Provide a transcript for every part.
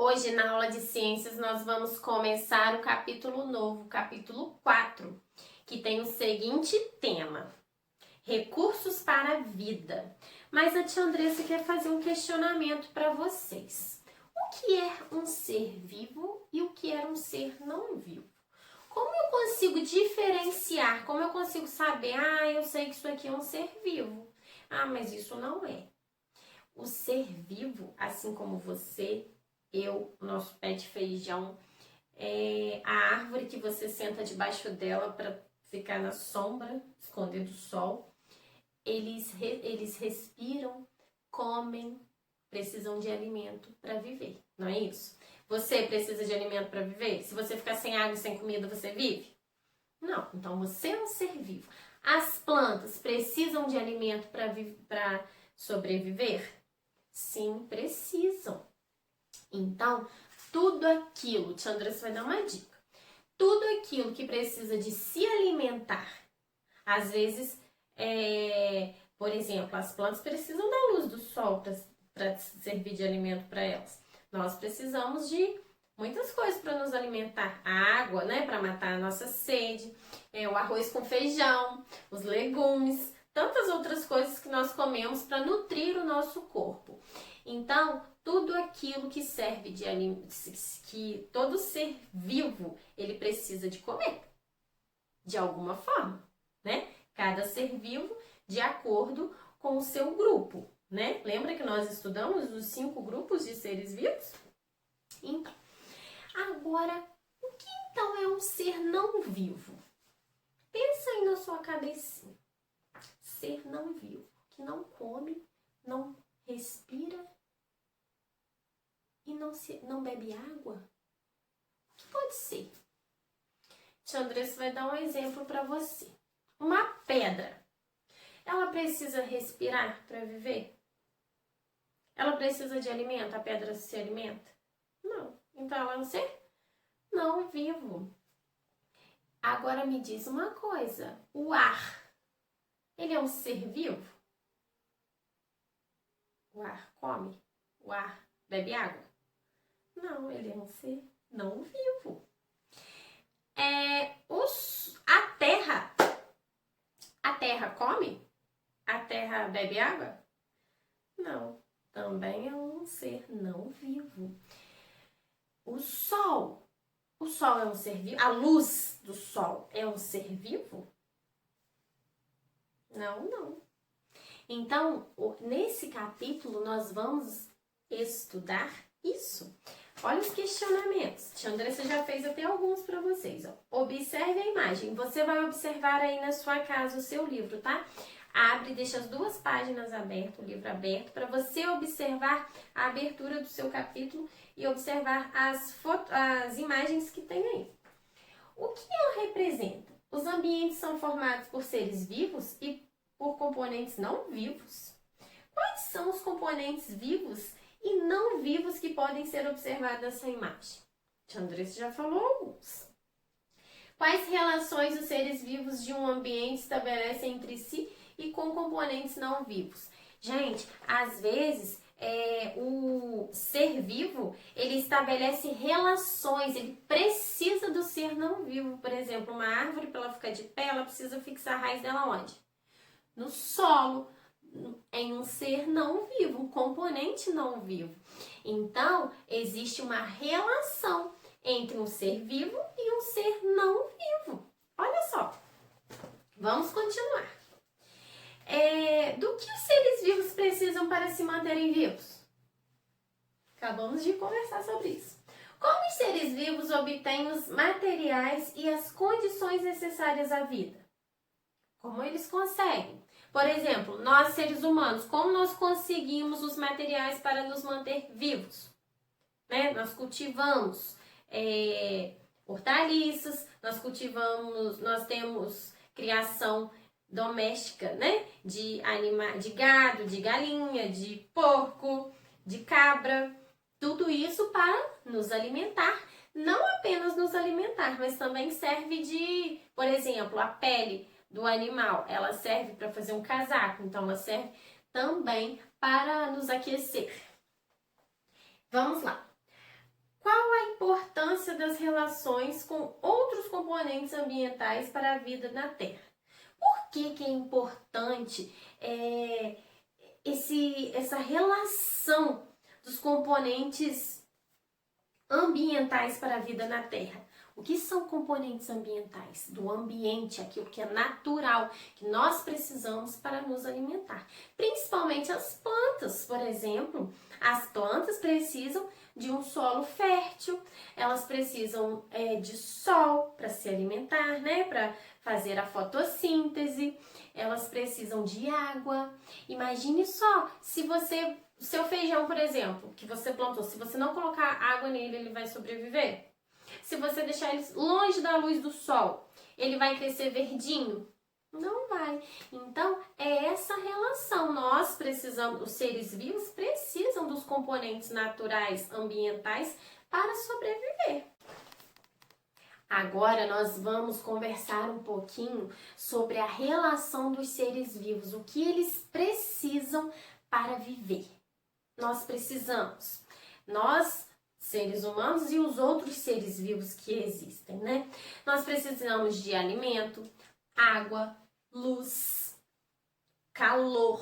Hoje, na aula de ciências, nós vamos começar o capítulo novo, capítulo 4, que tem o seguinte tema: recursos para a vida. Mas a tia Andressa quer fazer um questionamento para vocês. O que é um ser vivo e o que é um ser não vivo? Como eu consigo diferenciar? Como eu consigo saber? Eu sei que isso aqui é um ser vivo. Mas isso não é. O ser vivo, assim como você, eu, nosso pé de feijão, a árvore que você senta debaixo dela para ficar na sombra, esconder do sol, eles respiram, comem, precisam de alimento para viver, não é isso? Você precisa de alimento para viver? Se você ficar sem água e sem comida, você vive? Não, então você é um ser vivo. As plantas precisam de alimento para sobreviver? Sim, precisam. Então, tudo aquilo, tia Andressa vai dar uma dica, tudo aquilo que precisa de se alimentar, às vezes, por exemplo, as plantas precisam da luz do sol para servir de alimento para elas. Nós precisamos de muitas coisas para nos alimentar. A água, né, para matar a nossa sede, o arroz com feijão, os legumes, tantas outras coisas que nós comemos para nutrir o nosso corpo. Então, tudo aquilo que serve de alimento, que todo ser vivo, ele precisa de comer, de alguma forma, né? Cada ser vivo de acordo com o seu grupo, né? Lembra que nós estudamos os 5 grupos de seres vivos? Então, agora, o que então é um ser não vivo? Pensa aí na sua cabecinha. Ser não vivo, que não come, não respira e não bebe água? O que pode ser? Tia Andressa vai dar um exemplo para você. Uma pedra, ela precisa respirar para viver? Ela precisa de alimento? A pedra se alimenta? Não. Então ela é um ser não vivo. Agora me diz uma coisa, o ar, ele é um ser vivo? O ar come? O ar bebe água? Não, ele é um ser não vivo. A terra come? A terra bebe água? Não, também é um ser não vivo. O sol é um ser vivo? A luz do sol é um ser vivo? Não. Então, nesse capítulo, nós vamos estudar isso. Olha os questionamentos. Tia Andressa já fez até alguns para vocês. Observe a imagem. Você vai observar aí na sua casa o seu livro, tá? Abre, deixa as 2 páginas abertas, o livro aberto, para você observar a abertura do seu capítulo e observar as imagens que tem aí. O que ela representa? Os ambientes são formados por seres vivos e por componentes não vivos. Quais são os componentes vivos e não vivos que podem ser observados nessa imagem? Tia Andressa já falou alguns. Quais relações os seres vivos de um ambiente estabelecem entre si e com componentes não vivos? Gente, às vezes o ser vivo, ele estabelece relações, ele precisa do ser não vivo. Por exemplo, uma árvore, para ela ficar de pé, ela precisa fixar a raiz dela onde? No solo, em um ser não vivo, um componente não vivo. Então, existe uma relação entre um ser vivo e um ser não vivo. Olha só, vamos continuar. Do que os seres vivos precisam para se manterem vivos? Acabamos de conversar sobre isso. Como os seres vivos obtêm os materiais e as condições necessárias à vida? Como eles conseguem? Por exemplo, nós seres humanos, como nós conseguimos os materiais para nos manter vivos? Né? Nós cultivamos hortaliças, nós temos criação doméstica, né? De gado, de galinha, de porco, de cabra, tudo isso para nos alimentar. Não apenas nos alimentar, mas também serve de, por exemplo, a pele do animal, ela serve para fazer um casaco, então ela serve também para nos aquecer. Vamos lá. relações com outros componentes ambientais para a vida na Terra. Por que é importante essa relação dos componentes ambientais para a vida na Terra? O que são componentes ambientais? Do ambiente, aquilo que é natural, que nós precisamos para nos alimentar. Principalmente as plantas, por exemplo. As plantas precisam de um solo fértil, elas precisam de sol para se alimentar, né? Para fazer a fotossíntese, elas precisam de água. Imagine só, se seu feijão, por exemplo, que você plantou, se você não colocar água nele, ele vai sobreviver? Se você deixar ele longe da luz do sol, ele vai crescer verdinho? Não vai. Então, é essa relação. Nós precisamos, os seres vivos precisam dos componentes naturais, ambientais, para sobreviver. Agora nós vamos conversar um pouquinho sobre a relação dos seres vivos, o que eles precisam para viver. Nós precisamos. Nós, seres humanos e os outros seres vivos que existem, né? Nós precisamos de alimento, água, luz, calor,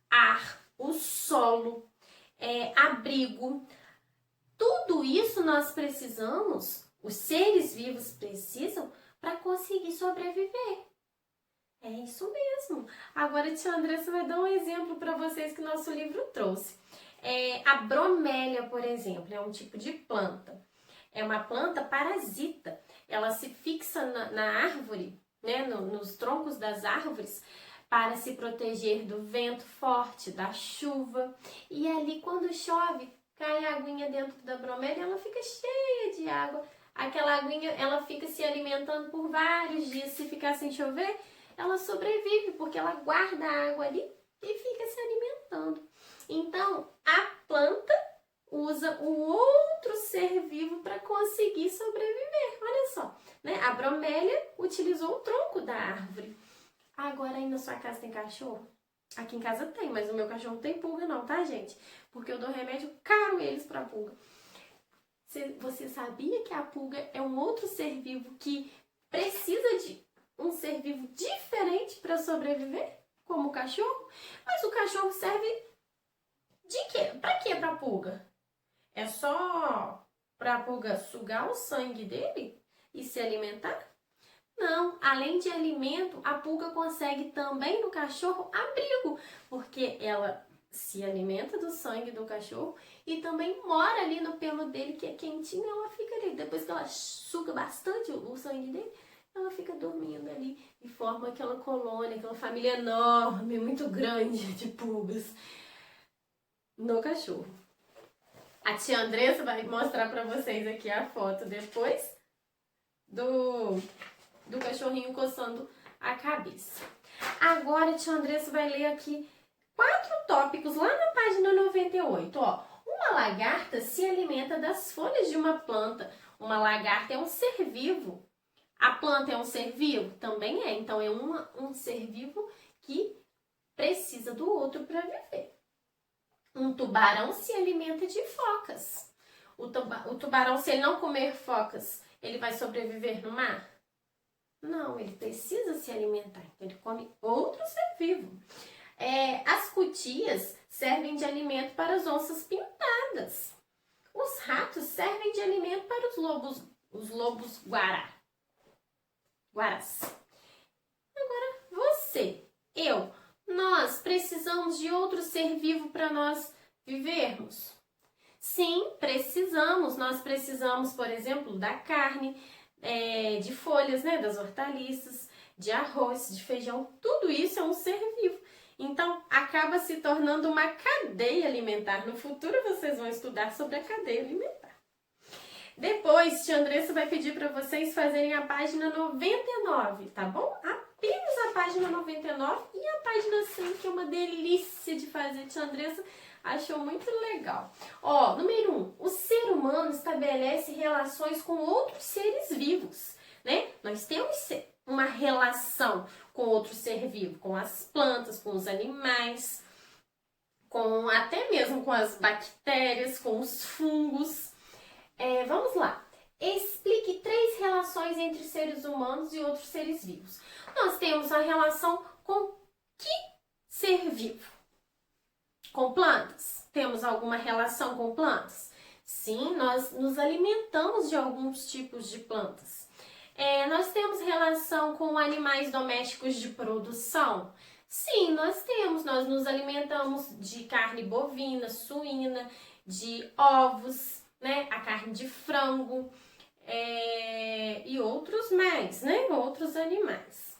ar, o solo, abrigo. Tudo isso nós precisamos, os seres vivos precisam para conseguir sobreviver. É isso mesmo. Agora a tia Andressa vai dar um exemplo para vocês que o nosso livro trouxe. A bromélia, por exemplo, é um tipo de planta. É uma planta parasita. Ela se fixa na árvore, né, nos troncos das árvores, para se proteger do vento forte, da chuva. E ali, quando chove, cai a aguinha dentro da bromélia, ela fica cheia de água. Aquela aguinha, ela fica se alimentando por vários dias. Se ficar sem chover, ela sobrevive, porque ela guarda a água ali e fica se alimentando. Então, a planta usa o outro ser vivo para conseguir sobreviver. Olha só, né? A bromélia utilizou o tronco da árvore. Agora, aí na sua casa tem cachorro? Aqui em casa tem, mas o meu cachorro não tem pulga não, tá, gente? Porque eu dou remédio caro eles para pulga. Você sabia que a pulga é um outro ser vivo que precisa de um ser vivo diferente para sobreviver? Como o cachorro? Mas o cachorro serve de quê? Pra quê pra pulga? É só pra pulga sugar o sangue dele e se alimentar? Não, além de alimento, a pulga consegue também no cachorro abrigo, porque ela se alimenta do sangue do cachorro e também mora ali no pelo dele, que é quentinho, ela fica ali. Depois que ela suga bastante o sangue dele, ela fica dormindo ali e forma aquela colônia, aquela família enorme, muito grande de pulgas no cachorro. A tia Andressa vai mostrar para vocês aqui a foto depois do cachorrinho coçando a cabeça. Agora a tia Andressa vai ler aqui 4 tópicos lá na página 98. Ó, uma lagarta se alimenta das folhas de uma planta. Uma lagarta é um ser vivo. A planta é um ser vivo? Também é. Então é um ser vivo que precisa do outro para viver. Um tubarão se alimenta de focas. O tubarão, se ele não comer focas, ele vai sobreviver no mar? Não, ele precisa se alimentar. Então ele come outro ser vivo. As cutias servem de alimento para as onças pintadas. Os ratos servem de alimento para os lobos guarás. Agora você, nós precisamos de outro ser vivo para nós vivermos? Sim, precisamos. Nós precisamos, por exemplo, da carne, de folhas, né, das hortaliças, de arroz, de feijão. Tudo isso é um ser vivo. Então, acaba se tornando uma cadeia alimentar. No futuro, vocês vão estudar sobre a cadeia alimentar. Depois, tia Andressa vai pedir para vocês fazerem a página 99, tá bom? Apenas a página 99 e a página 100, que é uma delícia de fazer. Tia Andressa achou muito legal. Ó, número 1. O ser humano estabelece relações com outros seres vivos, né? Nós temos uma relação com outro ser vivo, com as plantas, com os animais, até mesmo com as bactérias, com os fungos. Vamos lá. Explique 3 relações entre seres humanos e outros seres vivos. Nós temos a relação com que ser vivo? Com plantas? Temos alguma relação com plantas? Sim, nós nos alimentamos de alguns tipos de plantas. Nós temos relação com animais domésticos de produção? Sim, nós temos. Nós nos alimentamos de carne bovina, suína, de ovos, né? A carne de frango e outros mais, né? Outros animais.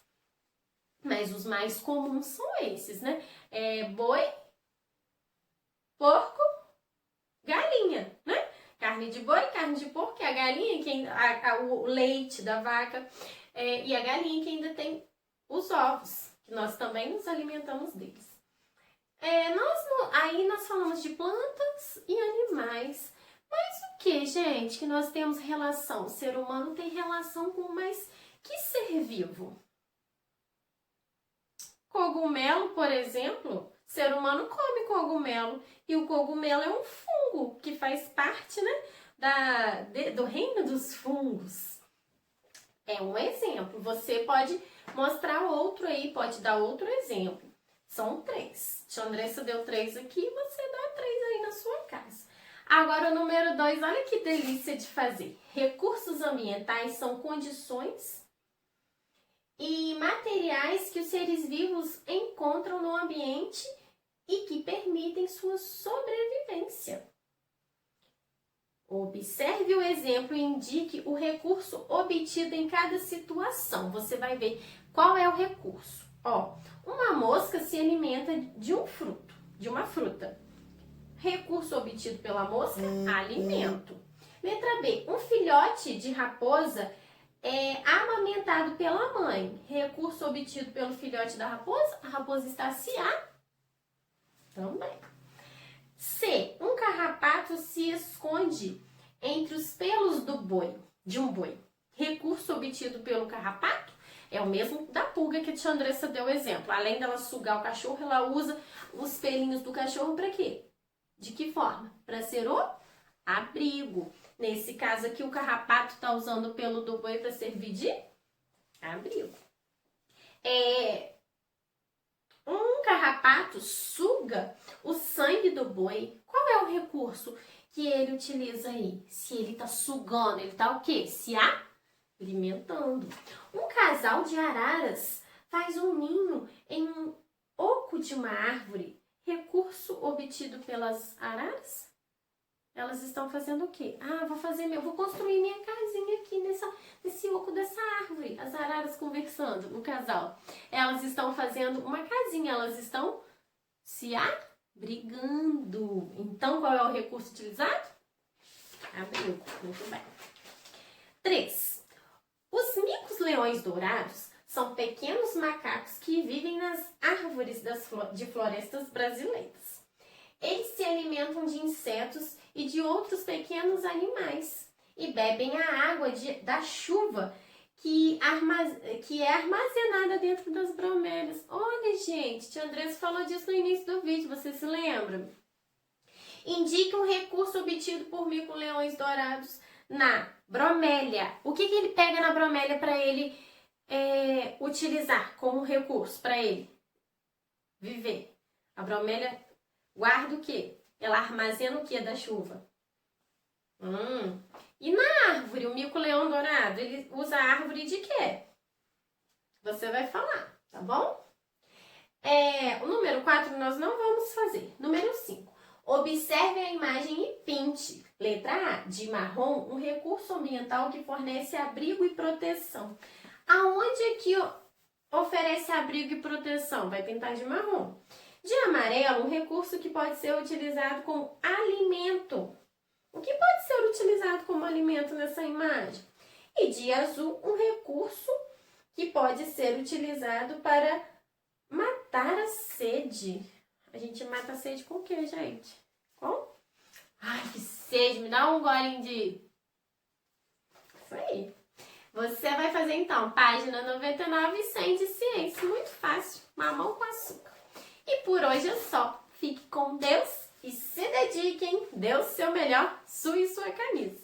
Mas os mais comuns são esses, né? Boi, porco, galinha, né? Carne de boi, carne de porco, que é a galinha, o leite da vaca, e a galinha que ainda tem os ovos, que nós também nos alimentamos deles. Aí nós falamos de plantas e animais. Mas o que, gente, que nós temos relação? O ser humano tem relação com mais que ser vivo? Cogumelo, por exemplo, o ser humano come cogumelo. E o cogumelo é um fungo que faz parte, né, do reino dos fungos. É um exemplo. Você pode mostrar outro aí, pode dar outro exemplo. São 3. Tia Andressa deu 3 aqui, você dá 3 aí na sua casa. Agora o número 2, olha que delícia de fazer. Recursos ambientais são condições e materiais que os seres vivos encontram no ambiente e que permitem sua sobrevivência. Observe o exemplo e indique o recurso obtido em cada situação. Você vai ver qual é o recurso. Uma mosca se alimenta de um fruto, de uma fruta. Recurso obtido pela mosca, alimento. Letra B, um filhote de raposa é amamentado pela mãe. Recurso obtido pelo filhote da raposa, a raposa está a ciar também. C, um carrapato se esconde entre os pelos de um boi. Recurso obtido pelo carrapato é o mesmo da pulga que a tia Andressa deu exemplo. Além dela sugar o cachorro, ela usa os pelinhos do cachorro para quê? De que forma? Para ser o abrigo. Nesse caso aqui, o carrapato está usando o pelo do boi para servir de abrigo. Um carrapato suga o sangue do boi. Qual é o recurso que ele utiliza aí? Se ele está sugando, ele está o quê? Se alimentando. Um casal de araras faz um ninho em um oco de uma árvore. Recurso obtido pelas araras? Elas estão fazendo o quê? Vou construir minha casinha aqui nesse oco dessa árvore. As araras conversando, o casal. Elas estão fazendo uma casinha, elas estão se abrigando. Então, qual é o recurso utilizado? Abrigo. Muito bem. 3. Os micos-leões dourados são pequenos macacos que vivem nas árvores de florestas brasileiras. Eles se alimentam de insetos e de outros pequenos animais e bebem a água da chuva que é armazenada dentro das bromélias. Olha, gente, tia Andressa falou disso no início do vídeo, você se lembra? Indique um recurso obtido por mico-leões dourados na bromélia. O que ele pega na bromélia para ele utilizar como recurso para ele viver? A bromélia guarda o quê? Ela armazena o quê da chuva? E na árvore, o mico-leão dourado, ele usa a árvore de quê? Você vai falar, tá bom? O número 4 nós não vamos fazer. Número 5. Observe a imagem e pinte. Letra A, de marrom, um recurso ambiental que fornece abrigo e proteção. Aonde é que oferece abrigo e proteção? Vai pintar de marrom. De amarelo, um recurso que pode ser utilizado como alimento. O que pode ser utilizado como alimento nessa imagem? E de azul, um recurso que pode ser utilizado para matar a sede. A gente mata a sede com o que, gente? Com? Ai, que sede! Me dá um golinho de... Isso aí. Você vai fazer, então, página 99 e 100 de ciência. Muito fácil. Mamão com açúcar. E por hoje é só. Fique com Deus e se dediquem. Dê o seu melhor. Sue sua camisa.